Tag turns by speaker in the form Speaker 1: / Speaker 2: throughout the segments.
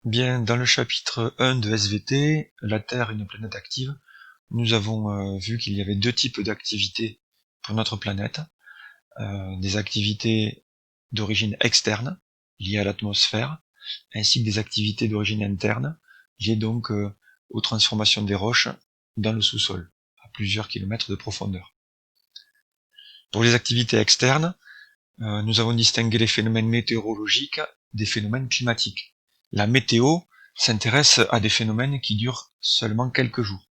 Speaker 1: Bien, dans le chapitre 1 de SVT, la Terre, une planète active, nous avons vu qu'il y avait deux types d'activités pour notre planète. Des activités d'origine externe, liées à l'atmosphère, ainsi que des activités d'origine interne, liées donc aux transformations des roches dans le sous-sol, à plusieurs kilomètres de profondeur. Pour les activités externes, nous avons distingué les phénomènes météorologiques des phénomènes climatiques. La météo s'intéresse à des phénomènes qui durent seulement quelques jours.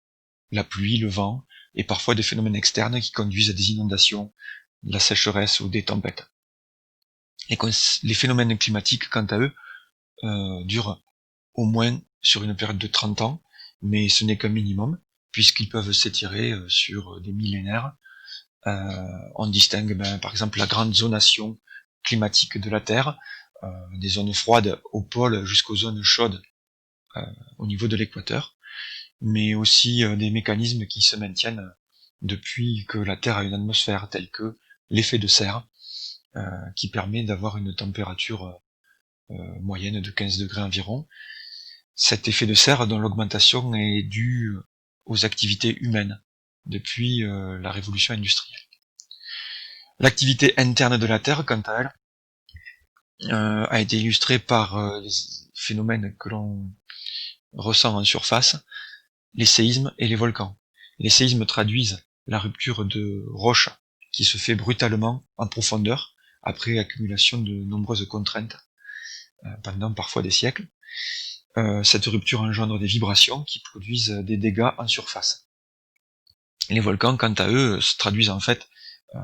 Speaker 1: La pluie, le vent, et parfois des phénomènes externes qui conduisent à des inondations, de la sécheresse ou des tempêtes. Les phénomènes climatiques, quant à eux, durent au moins sur une période de 30 ans, mais ce n'est qu'un minimum, puisqu'ils peuvent s'étirer sur des millénaires. On distingue par exemple la grande zonation climatique de la Terre, des zones froides au pôle jusqu'aux zones chaudes au niveau de l'équateur, mais aussi des mécanismes qui se maintiennent depuis que la Terre a une atmosphère, telle que l'effet de serre, qui permet d'avoir une température moyenne de 15 degrés environ. Cet effet de serre dont l'augmentation est due aux activités humaines depuis la révolution industrielle. L'activité interne de la Terre, quant à elle, a été illustrée par les phénomènes que l'on ressent en surface, les séismes et les volcans. Les séismes traduisent la rupture de roches qui se fait brutalement en profondeur après accumulation de nombreuses contraintes pendant parfois des siècles. Cette rupture engendre des vibrations qui produisent des dégâts en surface. Les volcans, quant à eux, se traduisent en fait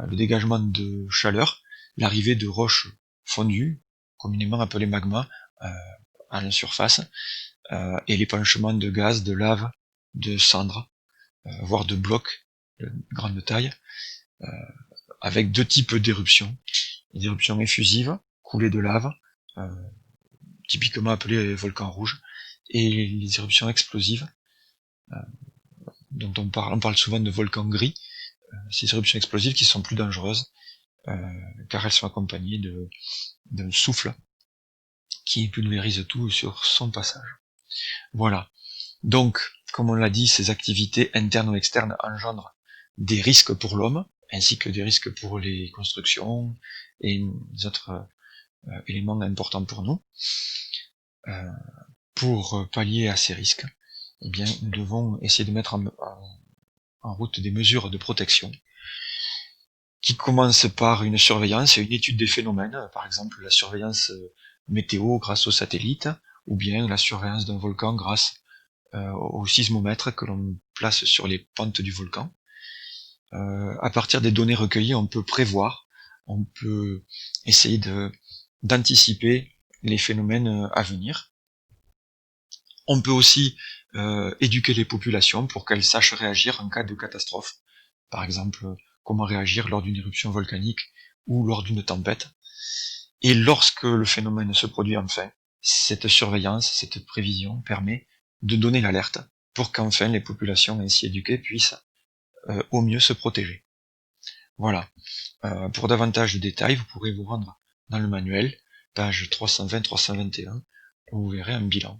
Speaker 1: le dégagement de chaleur, l'arrivée de roches fondues, communément appelées magma, à la surface, et l'épanchement de gaz, de lave, de cendres, voire de blocs de grande taille, avec deux types d'éruptions. Les éruptions effusives, coulées de lave, typiquement appelées volcans rouges, et les éruptions explosives, dont on parle souvent de volcans gris, ces éruptions explosives qui sont plus dangereuses, car elles sont accompagnées d'un souffle qui pulvérise tout sur son passage. Voilà. Donc, comme on l'a dit, ces activités internes ou externes engendrent des risques pour l'homme, ainsi que des risques pour les constructions et les autres éléments importants pour nous. Pour pallier à ces risques, eh bien, nous devons essayer de mettre en route des mesures de protection qui commencent par une surveillance et une étude des phénomènes, par exemple la surveillance météo grâce aux satellites, ou bien la surveillance d'un volcan grâce au sismomètre que l'on place sur les pentes du volcan. À partir des données recueillies, on peut prévoir, on peut essayer d'anticiper les phénomènes à venir. On peut aussi éduquer les populations pour qu'elles sachent réagir en cas de catastrophe. Par exemple, comment réagir lors d'une éruption volcanique ou lors d'une tempête. Et lorsque le phénomène se produit enfin, cette surveillance, cette prévision permet de donner l'alerte pour qu'enfin les populations ainsi éduquées puissent au mieux se protéger. Voilà. Pour davantage de détails, vous pourrez vous rendre dans le manuel, page 320-321, où vous verrez un bilan.